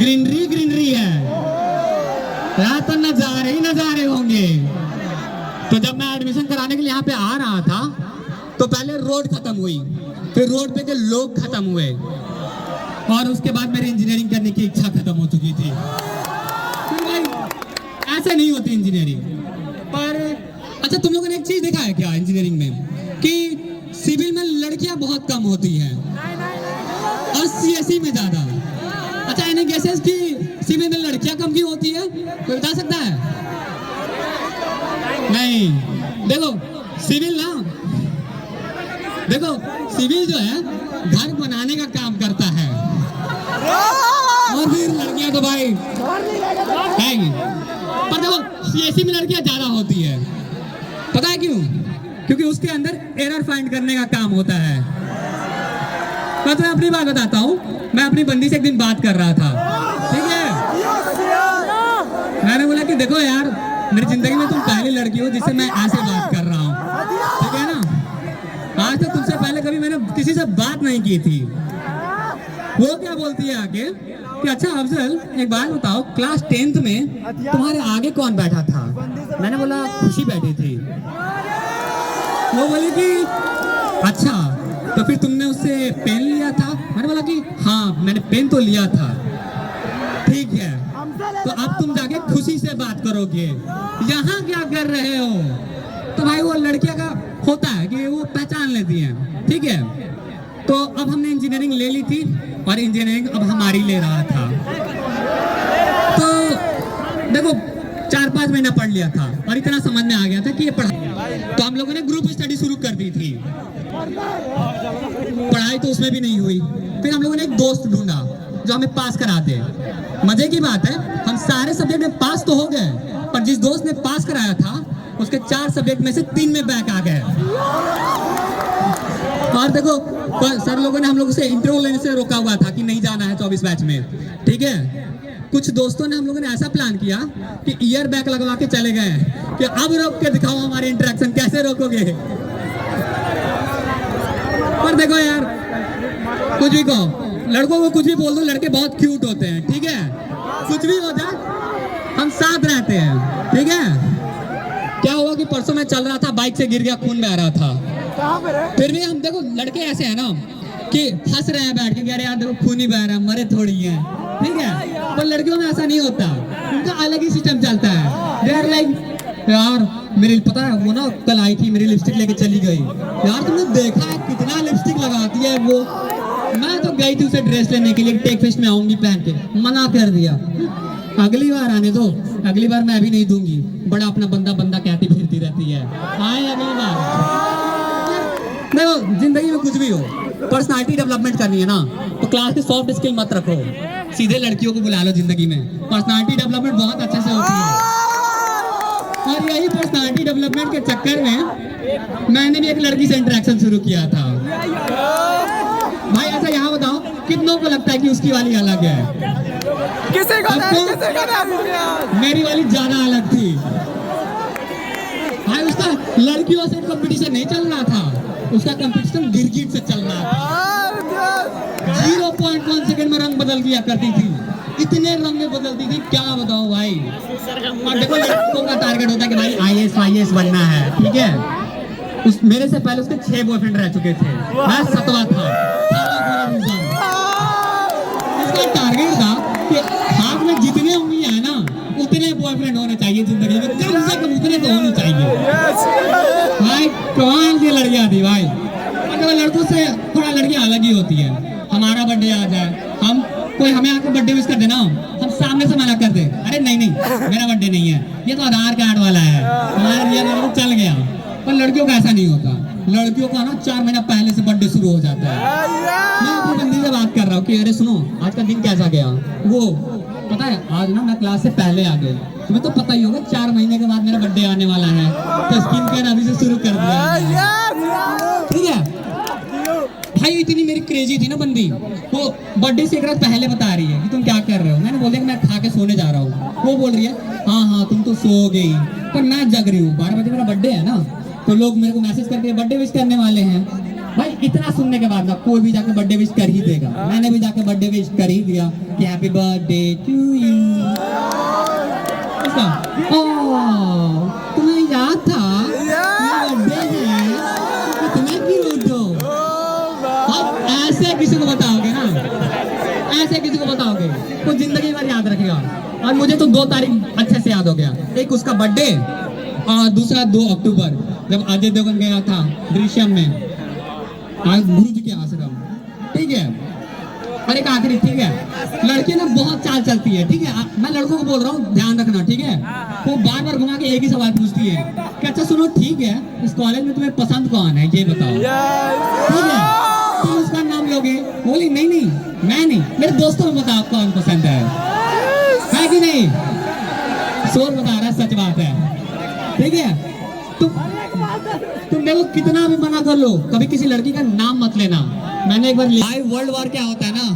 Greenery greenery है, यहाँ तो नजारे ही नजारे होंगे। तो जब मैं एडमिशन कराने के लिए यहाँ पे आ रहा था तो पहले रोड खत्म हुई, फिर रोड पे के लोग खत्म हुए, और उसके बाद मेरी इंजीनियरिंग करने की इच्छा खत्म हो चुकी थी। फिर भाई ऐसे नहीं होती इंजीनियरिंग। पर अच्छा, तुम लोगों ने एक चीज देखा है क्या इंजीनियरिंग में कि सिविल में लड़कियां बहुत कम होती हैं और सीएसई में ज्यादा। अच्छा, एनी गेसेस कि सिविल में लड़कियां कम क्यों होती है? कोई बता सकता है? नहीं, देखो सिविल ना, देखो सिविल जो है घर बनाने का काम करता है, और फिर लड़कियां तो भाई है। पर देखो सीएसई में लड़कियां ज्यादा होती है, पता है क्यों? क्योंकि उसके अंदर एरर फाइंड करने का काम होता है। मैं तुम्हें अपनी बात बताता हूँ। मैं अपनी बंदी से एक दिन बात कर रहा था, ठीक है? मैंने बोला कि देखो यार, मेरी जिंदगी में तुम पहली लड़की हो जिससे मैं ऐसे बात कर रहा हूँ, ठीक है ना? आज तक तुमसे पहले कभी मैंने किसी से बात नहीं की थी। वो क्या बोलती है आगे कि अच्छा अफजल, एक बात बताओ, क्लास 10th में तुम्हारे आगे कौन बैठा था? मैंने बोला खुशी बैठी थी। वो बोली कि अच्छा, तो फिर तुमने उससे पेन लिया था? मैंने बोला कि हाँ, मैंने पेन तो लिया था। ठीक है, तो अब तुम जाके खुशी से बात करोगे, यहाँ क्या कर रहे हो? तो भाई वो लड़कियां का होता है कि वो पहचान लेती हैं, ठीक है? तो अब हमने इंजीनियरिंग ले ली थी और इंजीनियरिंग अब हमारी ले रहा था। तो देखो 4-5 महीना पढ़ लिया था और इतना समझ में आ गया था कि ये पढ़ाई, तो हम लोगों ने ग्रुप स्टडी शुरू कर दी थी। पढ़ाई तो उसमें भी नहीं हुई। फिर हम लोगों ने एक दोस्त ढूंढा जो हमें पास करा दे। मजे की बात है, हम सारे सब्जेक्ट में पास तो हो गए, पर जिस दोस्त ने पास कराया था उसके 4 सब्जेक्ट में से 3 में बैक आ गए। और देखो सर लोगों ने हम लोगों से इंटरव्यू लेने से रोका हुआ था कि नहीं जाना है 24 बैच में, ठीक है? कुछ दोस्तों ने, हम लोगों ने ऐसा प्लान किया कि ईयर बैक लगवा के चले गए कि अब रोक के दिखाओ हमारी इंटरेक्शन, कैसे रोकोगे? पर देखो यार, कुछ भी कहो, लड़कों को कुछ भी बोल दो, लड़के बहुत क्यूट होते हैं, ठीक है? कुछ भी हो जाए हम साथ रहते हैं, ठीक है? क्या हुआ कि परसों मैं चल रहा था, बाइक से गिर गया, खून बह रहा था। फिर भी हम देखो लड़के ऐसे हैं ना कि हंस रहे हैं बैठ के, अरे यार देखो खून ही बह रहा है, मरे थोड़ी है, ठीक है? पर लड़कियों में ऐसा नहीं होता, उनका अलग ही सिस्टम चलता है। दे आर लाइक, यार मेरी पता है वो ना कल आई थी, मेरी लिपस्टिक लेके चली गई। यार तुमने देखा है कितना लिपस्टिक लगाती है वो? मैं तो गई थी उसे ड्रेस लेने के लिए, टेक फेस्ट में आऊंगी पहन के, मना कर दिया। अगली बार आने दो, अगली बार मैं भी नहीं दूंगी। बड़ा अपना बंदा बंदा कहती फिरती रहती है, आए अगली बार। देखो जिंदगी में कुछ भी हो, पर्सनालिटी डेवलपमेंट करनी है ना, तो क्लास के सॉफ्ट स्किल मत रखो, सीधे लड़कियों को बुला लो जिंदगी में। पर्सनालिटी डेवलपमेंट बहुत अच्छे से होती है। और यही पर्सनालिटी डेवलपमेंट के चक्कर में मैंने भी एक लड़की से इंटरेक्शन शुरू किया था। भाई ऐसा यहाँ बताओ, कितनों को लगता है कि उसकी वाली अलग है? किसी को नहीं, मेरी वाली ज्यादा अलग थी। भाई उसका लड़कियों से कंपटीशन नहीं चल रहा था, उसका कंपटीशन गिरगिट से चल रहा था। 0.1 सेकंड में रंग बदल दिया करती थी, इतने रंग में बदलती थी, क्या बताओ भाई। और देखो लड़कों का टारगेट होता है कि भाई IAS बनना है, ठीक है? उस मेरे से पहले उसके 6 बॉयफ्रेंड रह चुके थे, मैं 7वां था। उसका टारगेट था कि हाथ में जितने उंगलियां है ना उतने बॉयफ्रेंड होने चाहिए जिंदगी में, कम से कम उतने तो होने चाहिए। भाई कौन सी लड़कियां थी भाई। लड़कों से थोड़ा लड़कियां अलग ही होती है। हमारा बर्थडे आ जाए, हम कोई हमें आकर बर्थडे विश कर देना, हम सामने से मना कर दे, अरे नहीं मेरा बर्थडे नहीं है, ये तो आधार कार्ड वाला है, हमारा रियल वाला चल गया। पर लड़कियों का ऐसा नहीं होता, लड़कियों का ना 4 महीना पहले से बर्थडे शुरू हो जाता है। मैं अपनी बंदी से बात कर रहा हूँ कि अरे सुनो आज का दिन कैसा गया? वो पता है आज ना मैं क्लास से पहले आ गई। तुम्हें तो पता ही होगा 4 महीने के बाद मेरा बर्थडे आने वाला है, तो स्किन केयर अभी से शुरू कर दिया, ठीक है? भाई इतनी मेरी क्रेजी थी ना बंदी, वो बर्थडे से एक रात पहले बता रही है कि तुम क्या कर रहे हो। मैंने बोल दिया कि मैं खा के सोने जा रहा हूँ। वो बोल रही है हाँ तुम तो सो गई, पर मैं जग रही हूँ, 12 बजे मेरा बर्थडे है ना, तो लोग मेरे को मैसेज करके बर्थडे विश करने वाले हैं। भाई इतना सुनने के बाद ना कोई भी जाके बर्थडे विश कर ही देगा। मैंने भी जाके बर्थडे विश कर ही दिया कि हैप्पी बर्थडे टू यू। तुम्हें याद था बर्थडे है, कितना क्यूट हो। अब ऐसे किसी को बताओगे ना, ऐसे किसी को बताओगे वो जिंदगी भर याद रखेगा। और मुझे तो 2 तारीख अच्छे से याद हो गया, एक उसका बर्थडे और दूसरा 2 अक्टूबर जब अजय देवगन गया था दृश्यम में गुरु जी के आश्रम, ठीक है। और एक आखिरी, ठीक है, लड़की ना बहुत चाल चलती है, ठीक है। मैं लड़कों को बोल रहा हूँ ध्यान रखना, ठीक है। वो बार बार घुमा के एक ही सवाल पूछती है कि अच्छा सुनो, ठीक है, इस कॉलेज में तुम्हें पसंद कौन है ये बताओ, ठीक है। तुम उसका नाम लोगे? बोली नहीं नहीं मैं नहीं, मेरे दोस्तों में बताओ कौन पसंद है कि नहीं? शोर बता रहा है, सच बात है, ठीक है। तुम देखो कितना भी मना कर लो, कभी किसी लड़की का नाम मत लेना। मैंने एक बार वर्ल्ड वॉर क्या होता है ना,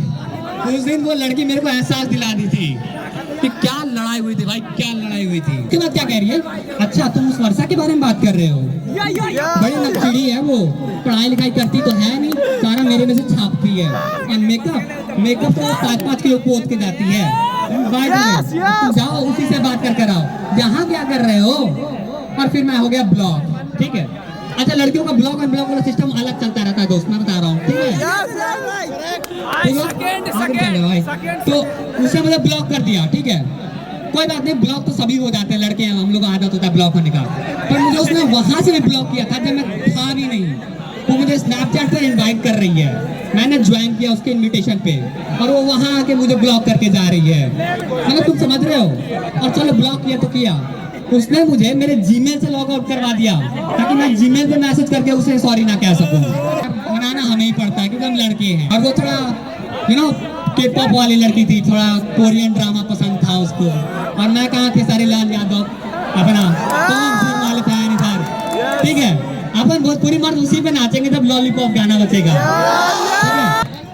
उस दिन वो लड़की मेरे को एहसास दिला दी थी कि क्या लड़ाई हुई थी भाई, क्या लड़ाई हुई थी। उसके बाद क्या कह रही है, अच्छा तुम उस वर्षा के बारे में बात कर रहे हो, बड़ी नकचड़ी है वो, पढ़ाई लिखाई करती तो है नहीं, सारा मेरे में से छापती है। और मेकअप तो 5-5 किलो पोत के जाती है। तुम जाओ उसी से बात कर आओ, यहाँ क्या कर रहे हो। और फिर मैं हो गया ब्लॉक, ठीक है। अच्छा लड़कियों का ब्लॉक अनब्लॉक वाला सिस्टम अलग चलता रहता है दोस्त, मैं बता रहा हूँ, ठीक है। तो उसे मुझे ब्लॉक कर दिया, ठीक है। कोई बात नहीं, ब्लॉक तो सभी हो जाते हैं, लड़के हैं हम लोग, आदत होता है ब्लॉक होने का। पर मुझे उसने वहां से भी ब्लॉक किया था जब मैं था भी नहीं। वो मुझे स्नैपचैट पर इनवाइट कर रही है, मैंने ज्वाइन किया उसके इनविटेशन पे, और वो वहां आके मुझे ब्लॉक करके जा रही है। मतलब तुम समझ रहे हो। और चलो ब्लॉक किया तो किया, उसने मुझे मेरे जीमेल से लॉग आउट करवा दिया ताकि मैं जीमेल पे मैसेज करके उसे सॉरी ना कह सकूं। मनाना हमें ही पड़ता है क्योंकि हम लड़के हैं। और वो थोड़ा के-पॉप वाली लड़की थी, थोड़ा कोरियन ड्रामा पसंद था उसको। और मैं कहाँ थे सारे लाल यादव अपना कौन वाले फैन इधर, ठीक है। अपन भोजपुरी मर्द उसी पे नाचेंगे जब लॉलीपॉप गाना बचेगा, ठीक है।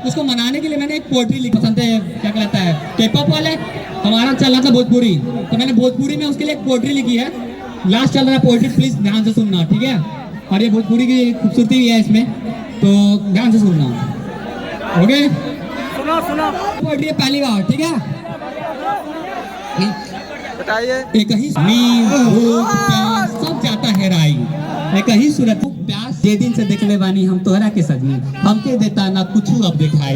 उसको मनाने के लिए मैंने एक पोएट्री लिखी, पसंद है क्या कहलाता है, के-पॉप वाले, हमारा चल रहा था भोजपुरी, तो मैंने भोजपुरी में उसके लिए एक पोएट्री लिखी है। लास्ट चल रहा है पोएट्री, प्लीज ध्यान से सुनना, ठीक है। और ये भोजपुरी की खूबसूरती भी है इसमें, तो ध्यान से सुनना, ओके। सुना पोएट्री पहली बार, ठीक है। बताइए। एक ही सब जाता है राई, एक ही सूरत प्यास जे दिन से देखले बानी हम तोहरा के सजनी, हमके देता ना कुछ अब दिखाई।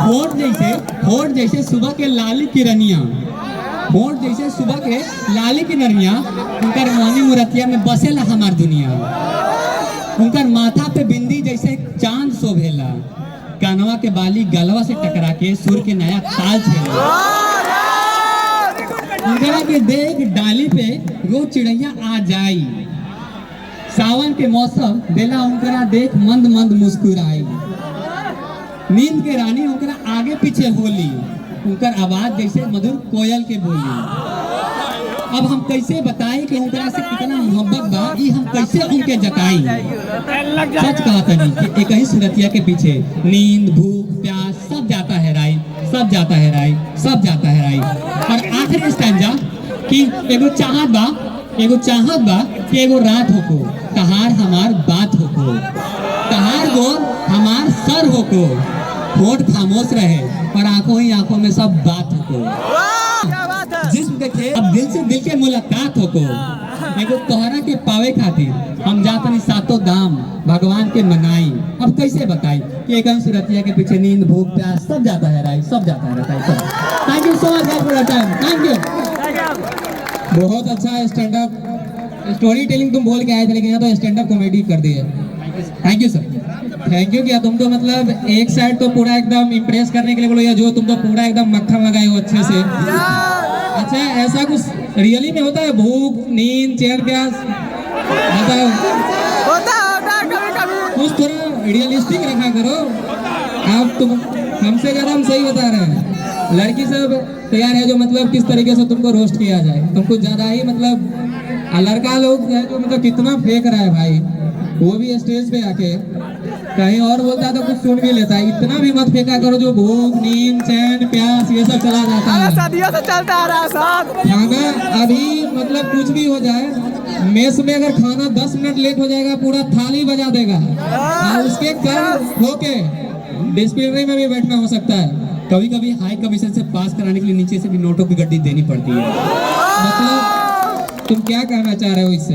होठ जैसे सुबह के लाली किरनिया, होठ जैसे सुबह के लाली किरनिया, उनकर मोनी मुरतिया में बसेला हमार दुनिया। उनकर माथा पे बिंदी जैसे चांद शोभेला, कानवा के बाली गलवा से टकरा के सुर के नया ताल छेला। उनकरा के देख डाली पे रोज चिड़ैया आ जाई, सावन के मौसम बेला उनकरा देख मंद मंद मुस्कुराई। नींद के रानी उनकरा आगे पीछे होली, उनकर आवाज जैसे मधुर कोयल के बोली। अब हम कैसे बताएं कि उनकरा से कितना मोहब्बत बा, ये हम कैसे उनके जताई। सच कहा तनी कि एक ही सूरतिया के पीछे नींद भूख प्यास सब जाता है राई, सब जाता है राई, सब जाता है राई। और आखिरी स्टैंजा कि एगो चाहत बा कि एगो रात होको, तहार हमार बात होको, तहार गोर हमार सर होको, होठ खामोश रहे और आंखों ही आंखों में सब बात होको, जिस्म देखे अब दिल से दिल के मुलाकात होको। एगो तोहरा के पावे खातिर हम जातनी सातों धाम भगवान के मनाई। अब कैसे बताई कि एक सूरतिया के पीछे नींद भूख प्यास सब जाता है राई, सब जाता है सब। Thank you so much for your time, thank you. बहुत अच्छा स्टैंड अप स्टोरी टेलिंग तुम बोल के आए थे, लेकिन यहाँ तो स्टैंड अप कॉमेडी कर दी है। Thank you sir, thank you. क्या तुम तो मतलब एक साइड तो पूरा एकदम इम्प्रेस करने के लिए बोलो, या जो तुम तो पूरा एकदम मक्खन लगाए हो अच्छे से। अच्छा ऐसा कुछ रियली में होता है, भूख नींद चैन प्यास होता कभी कुछ थोड़ा रियलिस्टिक रखा करो। आप तुम हमसे ज्यादा हम सही बता रहे हैं। लड़की सब तैयार है जो मतलब किस तरीके से तुमको रोस्ट किया जाए, तुमको ज्यादा ही मतलब। लड़का लोग है जो मतलब कितना फेंक रहा है भाई, वो भी स्टेज पे आके कहीं और बोलता है तो कुछ सुन भी लेता है। इतना भी मत फेंका करो जो भूख नींद चैन प्यास ये सब चला जाता है। सदियों से चलता आ रहा है साहब। खाना अभी मतलब कुछ भी हो जाए मेस में अगर खाना 10 मिनट लेट हो जाएगा पूरा थाली बजा देगा और उसके कल होके डिस्प्लिनरी में भी बैठना हो सकता है। कभी कभी हाई कमीशन से पास कराने के लिए नीचे से भी नोटों की गड्डी देनी पड़ती है। मतलब तुम क्या कहना चाह रहे हो इससे?